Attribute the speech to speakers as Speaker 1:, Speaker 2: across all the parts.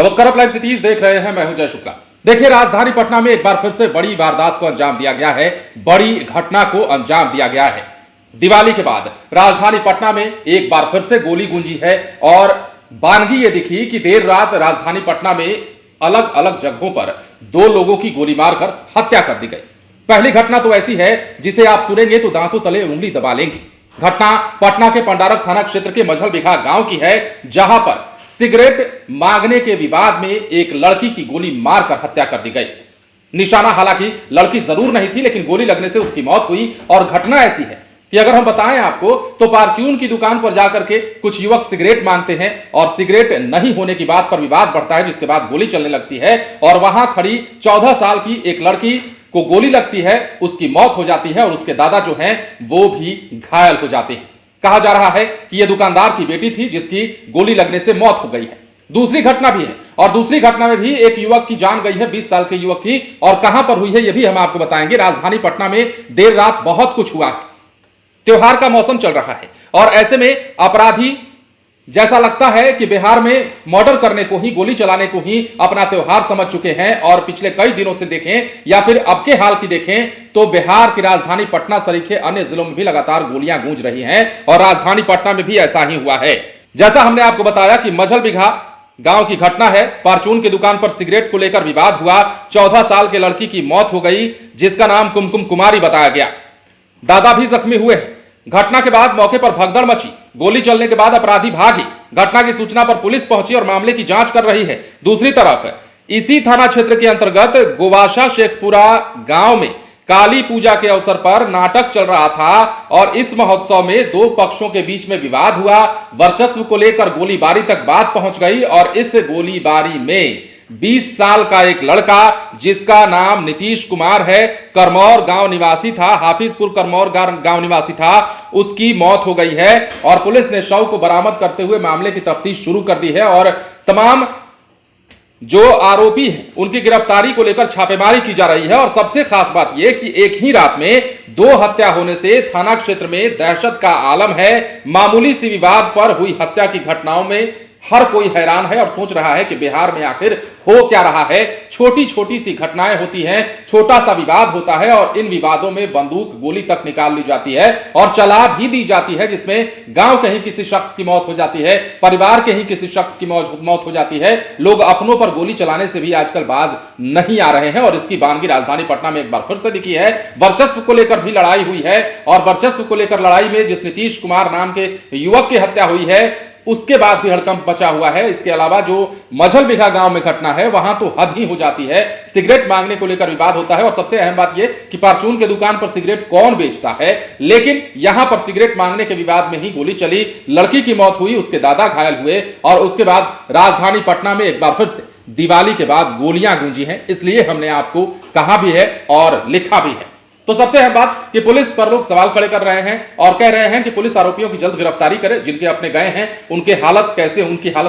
Speaker 1: नमस्कार, आप live cities देख रहे हैं। मैं हूं जय शुक्ला। देखिए, राजधानी पटना में एक बार फिर से बड़ी वारदात को अंजाम दिया गया है। बड़ी घटना को अंजाम दिया गया है। दिवाली के बाद राजधानी पटना में एक बार फिर से गोली गूंजी है और बानगी ये दिखी कि देर रात राजधानी पटना में अलग अलग जगहों पर दो लोगों की गोली मारकर हत्या कर दी गई। पहली घटना तो ऐसी है जिसे आप सुनेंगे तो दांतों तले उंगली दबा लेंगे। घटना पटना के पंडारक थाना क्षेत्र के मझल बिघा गांव की है, जहां पर सिगरेट मांगने के विवाद में एक लड़की की गोली मारकर हत्या कर दी गई। निशाना हालांकि लड़की जरूर नहीं थी, लेकिन गोली लगने से उसकी मौत हुई। और घटना ऐसी है कि अगर हम बताएं आपको तो परचून की दुकान पर जाकर के कुछ युवक सिगरेट मांगते हैं और सिगरेट नहीं होने की बात पर विवाद बढ़ता है, जिसके बाद गोली चलने लगती है और वहां खड़ी 14 साल की एक लड़की को गोली लगती है, उसकी मौत हो जाती है और उसके दादा जो हैं वो भी घायल हो जाते हैं। कहा जा रहा है कि यह दुकानदार की बेटी थी जिसकी गोली लगने से मौत हो गई है। दूसरी घटना भी है और दूसरी घटना में भी एक युवक की जान गई है, 20 साल के युवक की। और कहां पर हुई है यह भी हम आपको बताएंगे। राजधानी पटना में देर रात बहुत कुछ हुआ है। त्योहार का मौसम चल रहा है और ऐसे में अपराधी जैसा लगता है कि बिहार में मर्डर करने को ही, गोली चलाने को ही अपना त्योहार समझ चुके हैं। और पिछले कई दिनों से देखें या फिर अब के हाल की देखें तो बिहार की राजधानी पटना सरीखे अन्य जिलों में भी लगातार गोलियां गूंज रही हैं और राजधानी पटना में भी ऐसा ही हुआ है। जैसा हमने आपको बताया कि मझल बिघा गांव की घटना है। परचून की दुकान पर सिगरेट को लेकर विवाद हुआ। 14 साल के लड़की की मौत हो गई, जिसका नाम कुमकुम कुमारी बताया गया। दादा भी जख्मी हुए। घटना के बाद मौके पर भगदड़ मची। गोली चलने के बाद अपराधी भागी। घटना की सूचना पर पुलिस पहुंची और मामले की जांच कर रही है। दूसरी तरफ इसी थाना क्षेत्र के अंतर्गत गोवाशा शेखपुरा गांव में काली पूजा के अवसर पर नाटक चल रहा था और इस महोत्सव में दो पक्षों के बीच में विवाद हुआ। वर्चस्व को लेकर गोलीबारी तक बात पहुंच गई और इस गोलीबारी में 20 साल का एक लड़का जिसका नाम नीतीश कुमार है, करमौर गांव निवासी था, हाफिजपुर करमौर गांव निवासी था, उसकी मौत हो गई है। और पुलिस ने शव को बरामद करते हुए मामले की तफ्तीश शुरू कर दी है और तमाम जो आरोपी हैं उनकी गिरफ्तारी को लेकर छापेमारी की जा रही है। और सबसे खास बात यह कि एक ही रात में दो हत्या होने से थाना क्षेत्र में दहशत का आलम है। मामूली सी विवाद पर हुई हत्या की घटनाओं में हर कोई हैरान है और सोच रहा है कि बिहार में आखिर हो क्या रहा है। छोटी छोटी सी घटनाएं होती हैं, छोटा सा विवाद होता है और इन विवादों में बंदूक गोली तक निकाल ली जाती है और चला भी दी जाती है, जिसमें गांव के ही किसी शख्स की मौत हो जाती है, परिवार के ही किसी शख्स की मौत हो जाती है। लोग अपनों पर गोली चलाने से भी आजकल बाज नहीं आ रहे हैं और इसकी बानगी राजधानी पटना में एक बार फिर से दिखी है। वर्चस्व को लेकर भी लड़ाई हुई है और वर्चस्व को लेकर लड़ाई में जिस नीतीश कुमार नाम के युवक की हत्या हुई है उसके बाद भी हड़कंप मचा हुआ है। इसके अलावा जो मझल बिघा गांव में घटना है वहां तो हद ही हो जाती है। सिगरेट मांगने को लेकर विवाद होता है और सबसे अहम बात यह कि परचून के दुकान पर सिगरेट कौन बेचता है, लेकिन यहां पर सिगरेट मांगने के विवाद में ही गोली चली, लड़की की मौत हुई, उसके दादा घायल हुए और उसके बाद राजधानी पटना में एक बार फिर से दिवाली के बाद गोलियां गूंजी हैं। इसलिए हमने आपको कहा भी है और लिखा भी है। तो सबसे अहम बात कि पुलिस पर लोग सवाल खड़े कर रहे हैं और कह रहे हैं कि पुलिस आरोपियों की जल्द गिरफ्तारी करे। जिनके अपने गए हैं उनकी हालत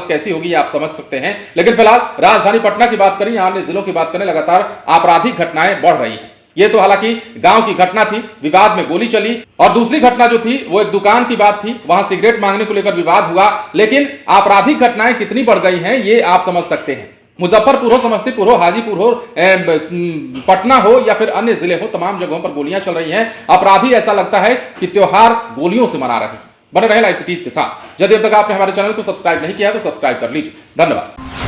Speaker 1: कैसी होगी आप समझ सकते हैं। लेकिन फिलहाल राजधानी पटना की बात करें या अन्य जिलों की बात करें, लगातार आपराधिक घटनाएं बढ़ रही हैं। ये तो हालांकि गांव की घटना थी, विवाद में गोली चली। और दूसरी घटना जो थी वो एक दुकान की बात थी, वहां सिगरेट मांगने को लेकर विवाद हुआ। लेकिन आपराधिक घटनाएं कितनी बढ़ गई हैं ये आप समझ सकते हैं। मुजफ्फरपुर हो, समस्तीपुर हो, हाजीपुर हो, पटना हो या फिर अन्य जिले हो, तमाम जगहों पर गोलियां चल रही हैं। अपराधी ऐसा लगता है कि त्योहार गोलियों से मना रहे हैं। बने रहे लाइव सिटीज के साथ। यदि अब तक आपने हमारे चैनल को सब्सक्राइब नहीं किया तो सब्सक्राइब कर लीजिए। धन्यवाद।